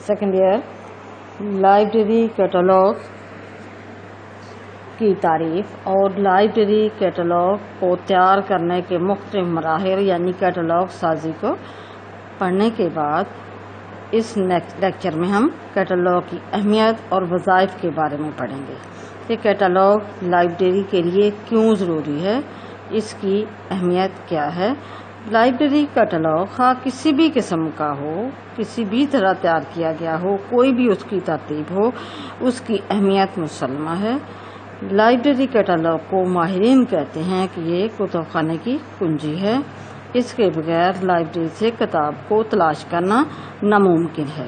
Second year library catalogue की तारीफ और लाइब्रेरी कैटलॉग को तैयार करने के मुख्तलिफ मराहिल यानी कैटलॉग साजी को पढ़ने के बाद इस नेक्स्ट लेक्चर में हम कैटलॉग की अहमियत और वज़ाइफ के बारे में पढ़ेंगे कि कैटलॉग लाइब्रेरी के लिए क्यों ज़रूरी है, इसकी अहमियत क्या है। लाइब्रेरी कैटलॉग ख़ास किसी भी किस्म का हो, किसी भी तरह तैयार किया गया हो, कोई भी उसकी तरतीब हो, उसकी अहमियत मुसल्लमा है। लाइब्रेरी कैटलॉग को माहिरीन कहते हैं कि ये कुतुबखाने की कुंजी है। इसके बगैर लाइब्रेरी से किताब को तलाश करना नामुमकिन है।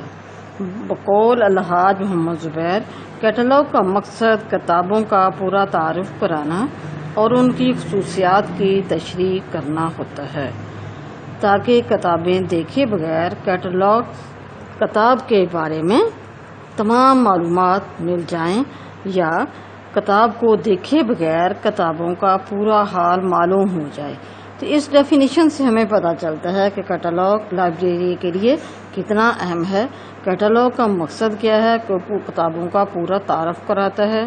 बकौल अलहाज मोहम्मद ज़ुबैर, कैटलॉग का मकसद किताबों का पूरा तारुफ कराना और उनकी खुसूसियात की तशरीह करना होता है ताकि किताबें देखे बगैर कैटलॉग किताब के बारे में तमाम मालूमात मिल जाएं या किताब को देखे बगैर किताबों का पूरा हाल मालूम हो जाए। तो इस डेफिनेशन से हमें पता चलता है कि कैटलॉग लाइब्रेरी के लिए कितना अहम है। कैटलॉग का मकसद क्या है कि किताबों का पूरा तारफ़ कराता है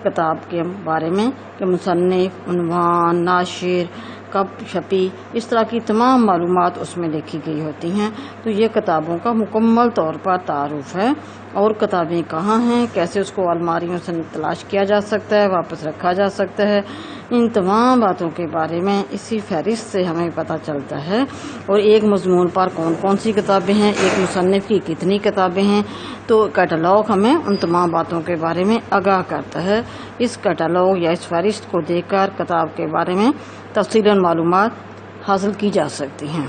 किताब के बारे में कि मुसन्निफ़, उन्वान, नाशिर, कब छपी, इस तरह की तमाम मालूमात उसमें लिखी गई होती हैं। तो ये किताबों का मुकम्मल तौर पर तारुफ है और किताबें कहाँ हैं, कैसे उसको अलमारियों से तलाश किया जा सकता है, वापस रखा जा सकता है, इन तमाम बातों के बारे में इसी फहरिस्त से हमें पता चलता है। और एक मज़मून पर कौन कौन सी किताबें हैं, एक मुसन्निफ़ की कितनी किताबें हैं, तो कैटलॉग हमें उन तमाम बातों के बारे में आगाह करता है। इस कैटलॉग या इस फहरिस्त को देखकर किताब के बारे में तफसीलन मालूमात हासिल की जा सकती हैं।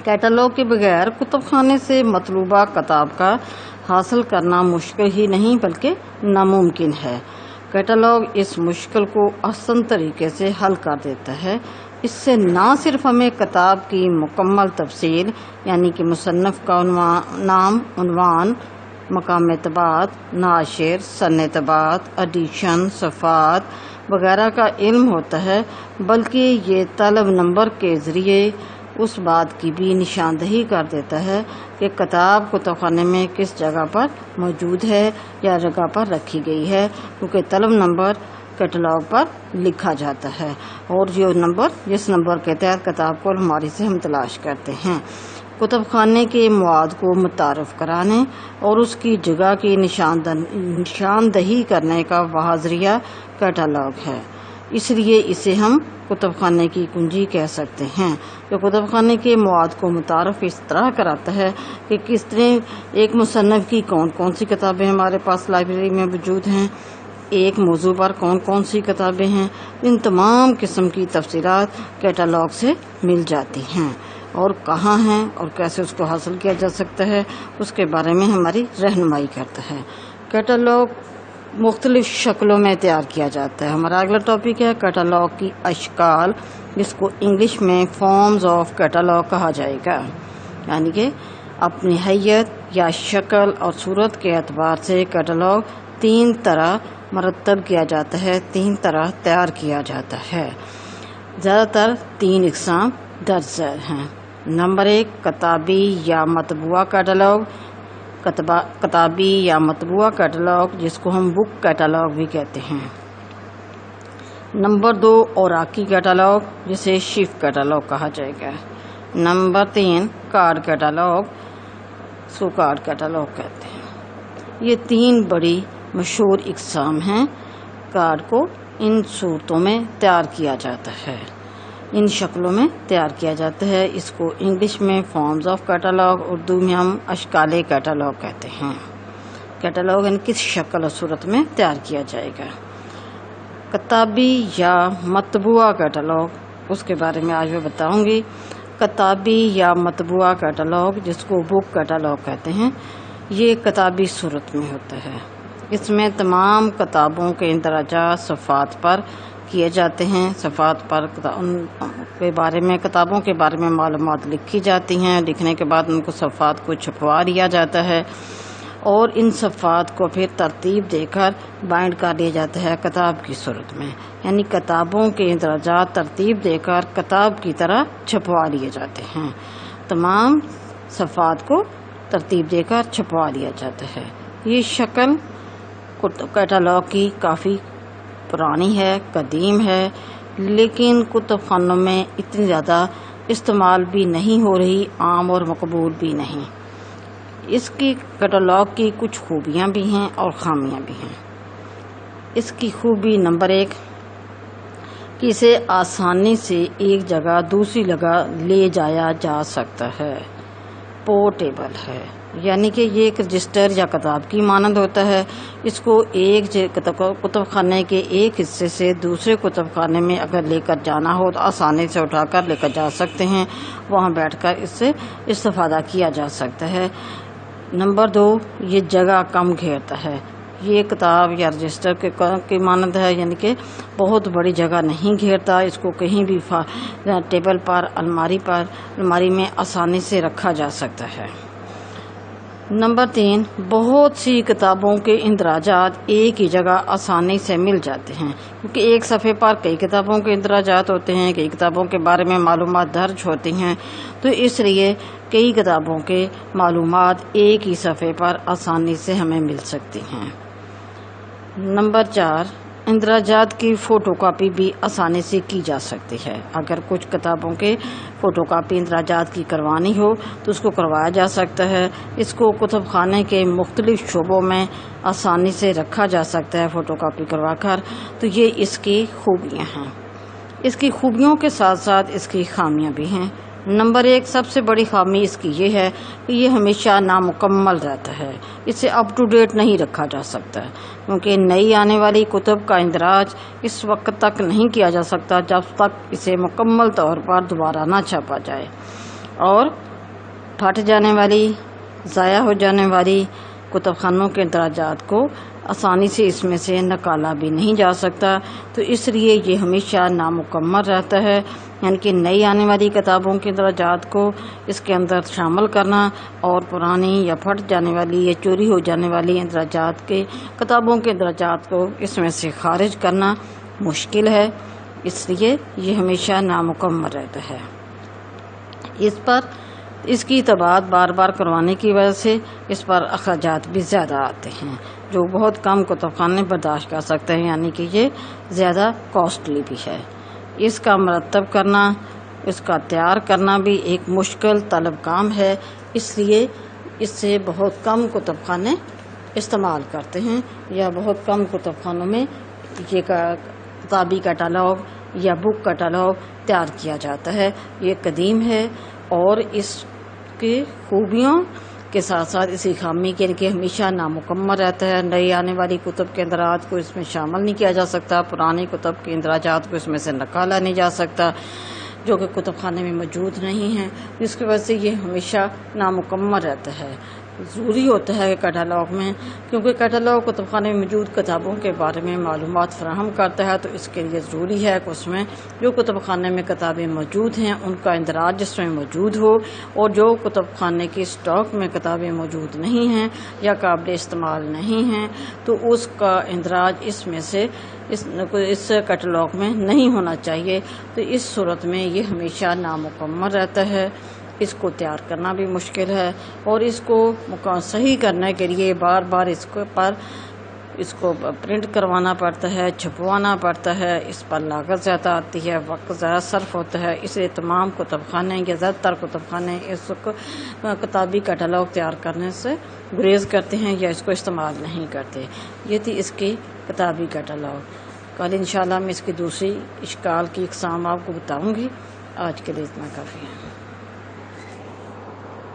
कैटलॉग के बगैर कुतुबखाने से मतलूबा किताब का हासिल करना मुश्किल ही नहीं बल्कि नामुमकिन है। कैटलॉग इस मुश्किल को आसान तरीके से हल कर देता है। इससे ना सिर्फ हमें किताब की मुकम्मल तफसील यानी कि मुसन्निफ़ का नाम, उन्वान, मकाम तबात, नाशिर, सन तबात, एडिशन, सफ़ात वगैरह का इल्म होता है, बल्कि ये तलब नंबर के ज़रिए उस बात की भी निशानदही कर देता है कि किताब कुतुबखाने में किस जगह पर मौजूद है या जगह पर रखी गई है, क्योंकि तलब नंबर कैटलॉग पर लिखा जाता है और जो नंबर जिस नंबर के तहत किताब को अलमारी से हम तलाश करते हैं। कुतुबखाने के मवाद को मुतारफ़ कराने और उसकी जगह की निशानदही करने का वह ज़रिया कैटलॉग है। इसलिए इसे हम कुतुबखाने की कुंजी कह सकते हैं। जो कुतुबखाने के मवाद को मुतारफ़ इस तरह कराता है कि किस तरह एक मुसन्निफ़ की कौन कौन सी किताबें हमारे पास लाइब्रेरी में मौजूद हैं, एक मौजू पर कौन कौन सी किताबें हैं, इन तमाम किस्म की तफसीलात कैटलॉग से मिल जाती हैं और कहाँ हैं और कैसे उसको हासिल किया जा सकता है उसके बारे में हमारी रहनुमाई करता है। कैटलॉग मुख्तलिफ शक्लों में तैयार किया जाता है। हमारा अगला टॉपिक है कैटलॉग की अशकाल, जिसको इंग्लिश में फॉर्म्स ऑफ कैटलॉग कहा जाएगा। यानी कि अपनी हैयत या शक्ल और सूरत के एतबार से कैटलॉग तीन तरह मरतब किया जाता है, तीन तरह तैयार किया जाता है। ज़्यादातर तीन इक़साम दर्ज हैं। नंबर एक, किताबी या मतबूआ कैटलॉग, किताबी या मतबूआ कैटलॉग जिसको हम बुक कैटलॉग भी कहते हैं। नंबर दो, औराकी कैटलॉग जिसे शिफ कैटलॉग कहा जाएगा। नंबर तीन, कार्ड कैटलॉग, सो कार्ड कैटलॉग कहते हैं। ये तीन बड़ी मशहूर इक़साम हैं। कार्ड को इन सूरतों में तैयार किया जाता है, इन शक्लों में तैयार किया जाता है। इसको इंग्लिश में फॉर्म्स ऑफ कैटलॉग, उर्दू में हम अशकाले कैटलॉग कहते हैं। कैटलॉग इन किस शक्ल और सूरत में तैयार किया जाएगा। किताबी या मतबूआ कैटलॉग, उसके बारे में आज मैं बताऊंगी। किताबी या मतबूआ कैटलॉग जिसको बुक कैटलॉग कहते हैं, ये किताबी सूरत में होता है। इसमें तमाम किताबों के इंदराजात सफ़ात पर किए जाते हैं। सफ़ात पर उनके बारे में, किताबों के बारे में मालूमात लिखी जाती हैं। लिखने के बाद उनको सफ़ात को छपवा दिया जाता है और इन सफ़ात को फिर तरतीब देकर बाइंड कर दिया जाता है किताब की सूरत में। यानी किताबों के इंदराजात तरतीब देकर किताब की तरह छपवा लिए जाते हैं। तमाम सफ़ात को ترتیب دے کر چھپوا لیا جاتا ہے۔ یہ شکل کیٹالاگ کی کافی پرانی ہے، قدیم ہے، لیکن کتب خانوں میں اتنی زیادہ استعمال بھی نہیں ہو رہی، عام اور مقبول بھی نہیں۔ اس کی کیٹالاگ کی کچھ خوبیاں بھی ہیں اور خامیاں بھی ہیں۔ اس کی خوبی نمبر 1 کہ اسے آسانی سے ایک جگہ دوسری جگہ لے جایا جا سکتا ہے، پورٹیبل ہے، یعنی کہ یہ ایک رجسٹر یا کتاب کی مانند ہوتا ہے۔ اس کو ایک کتب خانے کے ایک حصے سے دوسرے کتب خانے میں اگر لے کر جانا ہو تو آسانی سے اٹھا کر لے کر جا سکتے ہیں، وہاں بیٹھ کر اس سے استفادہ کیا جا سکتا ہے۔ نمبر 2 یہ جگہ کم گھیرتا ہے۔ یہ کتاب یا رجسٹر کی مانند ہے، یعنی کہ بہت بڑی جگہ نہیں گھیرتا، اس کو کہیں بھی ٹیبل پر الماری میں آسانی سے رکھا جا سکتا ہے۔ نمبر 3 بہت سی کتابوں کے اندراجات ایک ہی جگہ آسانی سے مل جاتے ہیں، کیونکہ ایک صفحے پر کئی کتابوں کے اندراجات ہوتے ہیں، کئی کتابوں کے بارے میں معلومات درج ہوتی ہیں، تو اس لیے کئی کتابوں کے معلومات ایک ہی صفحے پر آسانی سے ہمیں مل سکتی ہیں۔ نمبر 4 اندراجات کی فوٹو کاپی بھی آسانی سے کی جا سکتی ہے۔ اگر کچھ کتابوں کے فوٹو کاپی اندراجات کی کروانی ہو تو اس کو کروایا جا سکتا ہے۔ اس کو کتب خانے کے مختلف شعبوں میں آسانی سے رکھا جا سکتا ہے فوٹو کاپی کروا کر، تو یہ اس کی خوبیاں ہیں۔ اس کی خوبیوں کے ساتھ ساتھ اس کی خامیاں بھی ہیں۔ نمبر 1 سب سے بڑی خامی اس کی یہ ہے کہ یہ ہمیشہ نامکمل رہتا ہے، اسے اپ ٹو ڈیٹ نہیں رکھا جا سکتا، کیونکہ نئی آنے والی کتب کا اندراج اس وقت تک نہیں کیا جا سکتا جب تک اسے مکمل طور پر دوبارہ نہ چھاپا جائے، اور پھٹ جانے والی، ضائع ہو جانے والی کتب خانوں کے اندراجات کو آسانی سے اس میں سے نکالا بھی نہیں جا سکتا، تو اس لیے یہ ہمیشہ نامکمل رہتا ہے۔ یعنی کہ نئی آنے والی کتابوں کے اندراجات کو اس کے اندر شامل کرنا اور پرانی یا پھٹ جانے والی یا چوری ہو جانے والی کتابوں کے اندراجات کو اس میں سے خارج کرنا مشکل ہے، اس لیے یہ ہمیشہ نامکمل رہتا ہے۔ اس کی طباعت بار بار کروانے کی وجہ سے اس پر اخراجات بھی زیادہ آتے ہیں، جو بہت کم کتب خانے برداشت کر سکتے ہیں، یعنی کہ یہ زیادہ کاسٹلی بھی ہے۔ اس کا مرتب کرنا، اس کا تیار کرنا بھی ایک مشکل طلب کام ہے، اس لیے اس سے بہت کم کتب خانے استعمال کرتے ہیں، یا بہت کم کتب خانوں میں یہ کتابی کیٹالاگ یا بک کیٹالاگ تیار کیا جاتا ہے۔ یہ قدیم ہے اور اس کی خوبیوں کے ساتھ ساتھ اسی خامی کے کہ ہمیشہ نامکمل رہتا ہے۔ نئی آنے والی کتب کے اندراجات کو اس میں شامل نہیں کیا جا سکتا، پرانی کتب کے اندراجات کو اس میں سے نکالا نہیں جا سکتا جو کہ کتب خانے میں موجود نہیں ہیں، جس کی وجہ سے یہ ہمیشہ نامکمل رہتا ہے۔ ضروری ہوتا ہے کیٹالاگ میں، کیونکہ کیٹالاگ کتب خانے میں موجود کتابوں کے بارے میں معلومات فراہم کرتا ہے، تو اس کے لیے ضروری ہے کہ اس میں جو کتب خانے میں کتابیں موجود ہیں ان کا اندراج جس میں موجود ہو، اور جو کتب خانے کی اسٹاک میں کتابیں موجود نہیں ہیں یا قابل استعمال نہیں ہیں تو اس کا اندراج اس میں سے اس کیٹالاگ میں نہیں ہونا چاہیے، تو اس صورت میں یہ ہمیشہ نامکمل رہتا ہے۔ اس کو تیار کرنا بھی مشکل ہے، اور اس کو صحیح کرنے کے لیے بار بار اس کو پرنٹ کروانا پڑتا ہے، چھپوانا پڑتا ہے، اس پر لاگت زیادہ آتی ہے، وقت زیادہ صرف ہوتا ہے، اس لیے تمام کتب خانے یا زیادہ تر کتب خانے اس کو کتابی کیٹالاگ تیار کرنے سے گریز کرتے ہیں یا اس کو استعمال نہیں کرتے۔ یہ تھی اس کی کتابی کیٹالاگ۔ کل انشاءاللہ میں اس کی دوسری اشکال کی اقسام آپ کو بتاؤں گی۔ آج کے لیے اتنا کافی ہے۔